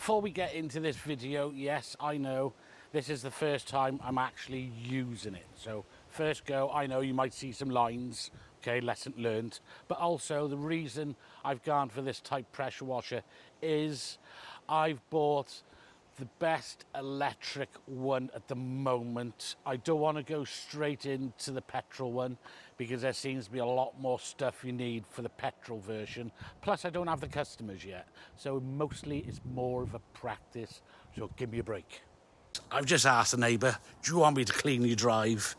before we get into this video, yes, I know this is the first time I'm actually using it. So first go, I know you might see some lines, okay, lesson learned. But also the reason I've gone for this type pressure washer is I've bought the best electric one at the moment. I don't want to go straight into the petrol one because there seems to be a lot more stuff you need for the petrol version. Plus I don't have the customers yet, so mostly it's more of a practice, so give me a break. I've just asked a neighbour, do you want me to clean your drive?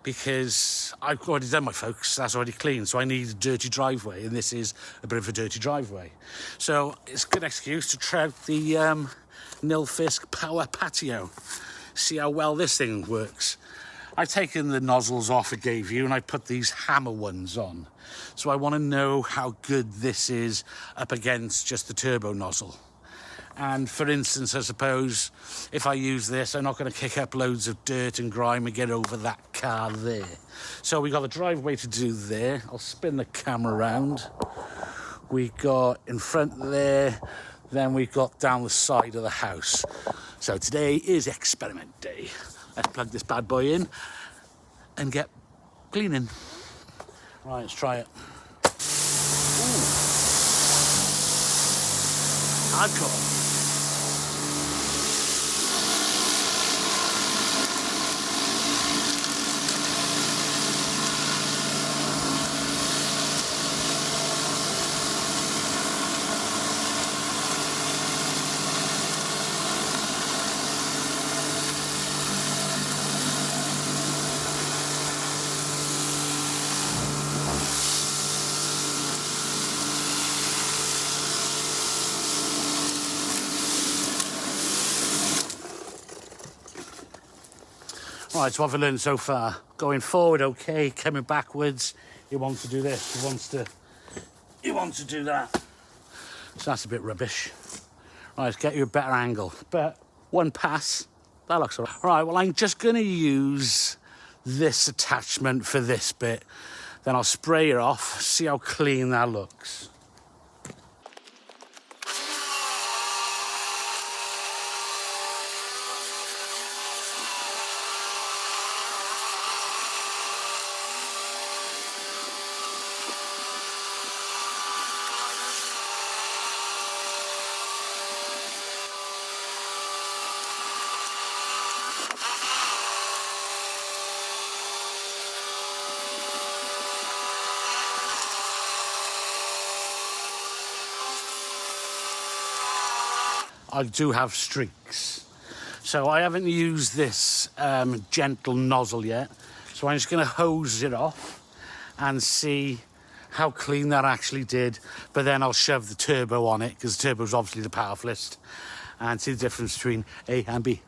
Because I've already done my folks, that's already clean, so I need a dirty driveway, and this is a bit of a dirty driveway. So it's a good excuse to try out the nilfisk power patio. See how well this thing works. I've taken the nozzles off it gave you, and I put these hammer ones on. So I want to know how good this is up against just the turbo nozzle. And for instance, I suppose if I use this, I'm not going to kick up loads of dirt and grime and get over that car there. So we got the driveway to do there. I'll spin the camera around. We got in front there, then we've got down the side of the house. So today is experiment day. Let's plug this bad boy in and get cleaning. Right, let's try it. Ooh. Hardcore. Right, so what have I learned so far? Going forward, okay. Coming backwards, he wants to do this. He wants to do that. So that's a bit rubbish. Right, let's get you a better angle. But one pass, that looks all right. Right, well, I'm just going to use this attachment for this bit. Then I'll spray it off, see how clean that looks. I do have streaks. So I haven't used this gentle nozzle yet. So I'm just going to hose it off and see how clean that actually did. But then I'll shove the turbo on it because the turbo is obviously the powerfulest, and see the difference between A and B.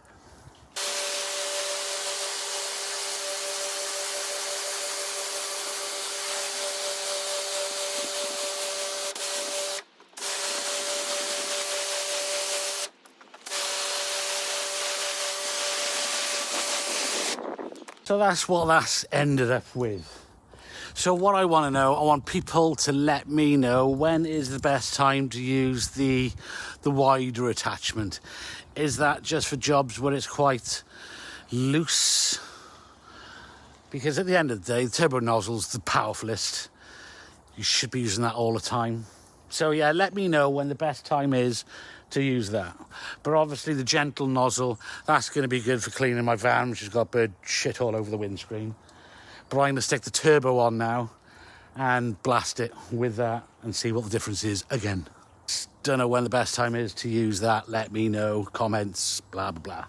So that's what that's ended up with. So what I want to know, I want people to let me know when is the best time to use the wider attachment. Is that just for jobs where it's quite loose? Because at the end of the day, the turbo nozzle's the powerfulest. You should be using that all the time. So yeah, let me know when the best time is to use that. But obviously the gentle nozzle, that's going to be good for cleaning my van, which has got bird shit all over the windscreen. But I'm going to stick the turbo on now and blast it with that and see what the difference is again. Don't know when the best time is to use that. Let me know. Comments, blah, blah, blah.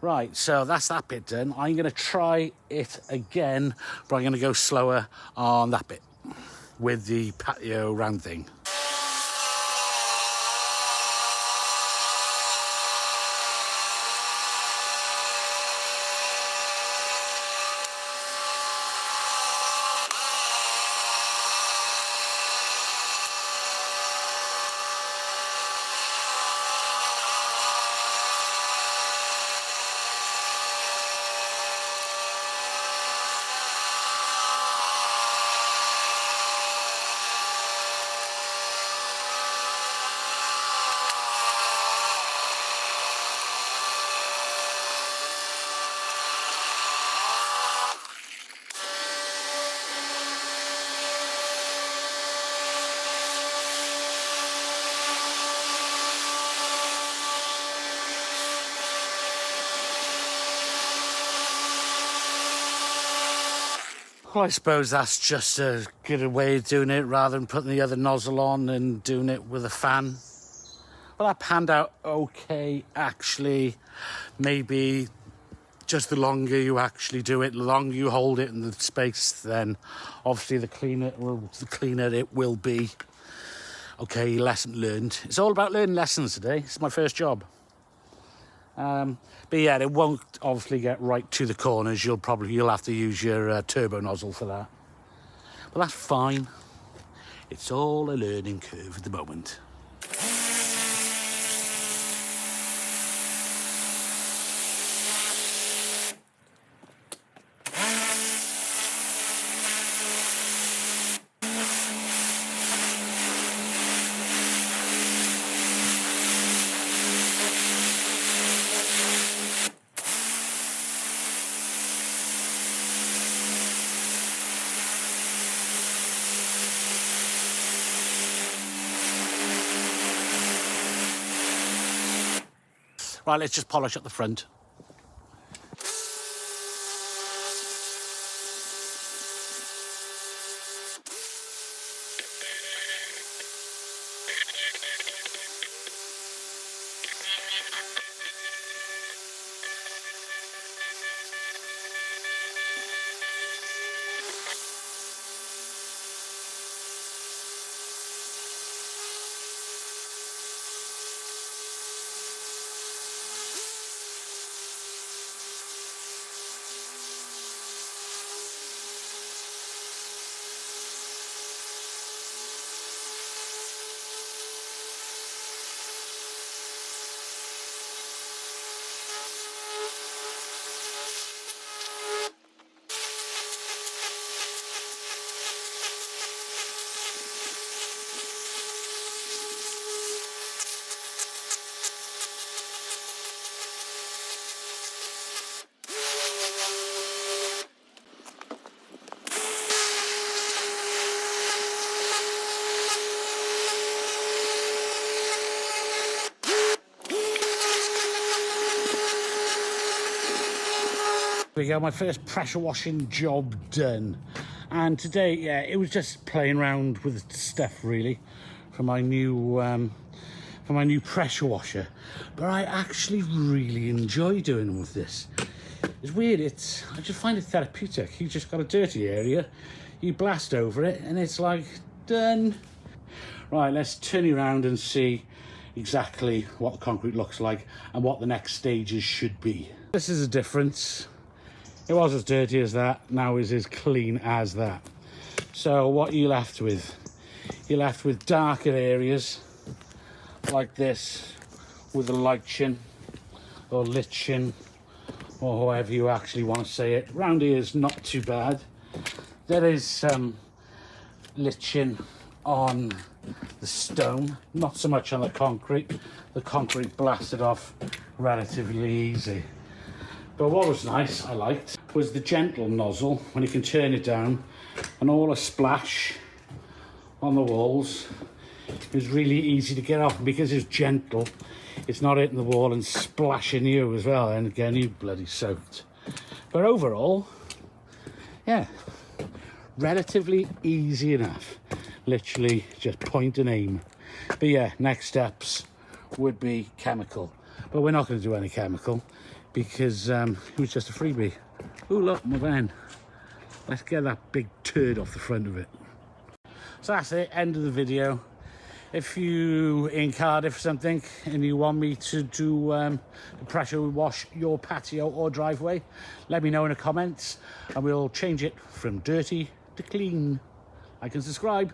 Right, so that's that bit done. I'm going to try it again, but I'm going to go slower on that bit with the patio round thing. Well, I suppose that's just a good way of doing it rather than putting the other nozzle on and doing it with a fan. Well, that panned out okay, actually. Maybe just the longer you actually do it, the longer you hold it in the space, then obviously the cleaner it will be. Okay, lesson learned. It's all about learning lessons today. It's my first job. But yeah, it won't obviously get right to the corners. You'll have to use your turbo nozzle for that. But that's fine. It's all a learning curve at the moment. Right, let's just polish up the front. There we go, my first pressure washing job done. And today, yeah, it was just playing around with stuff really for my new pressure washer. But I actually really enjoy doing with this. It's weird, I just find it therapeutic. You just got a dirty area, you blast over it, and it's like, done. Right, let's turn you around and see exactly what the concrete looks like and what the next stages should be. This is a difference. It was as dirty as that, now is as clean as that. So what are you left with? You're left with darker areas like this with the lichen or lichen or however you actually want to say it. Round here is not too bad. There is some lichen on the stone, not so much on the concrete. The concrete blasted off relatively easy. But what was nice, I liked, was the gentle nozzle, when you can turn it down, and all a splash on the walls. It was really easy to get off, and because it's gentle, it's not hitting the wall and splashing you as well, and again, you bloody soaked. But overall, yeah, relatively easy enough. Literally just point and aim. But yeah, next steps would be chemical. But we're not going to do any chemical, because it was just a freebie. Oh look, my van. Let's get that big turd off the front of it. So that's it, end of the video. If you in Cardiff or something and you want me to do the pressure wash your patio or driveway, let me know in the comments and we'll change it from dirty to clean. Like and subscribe.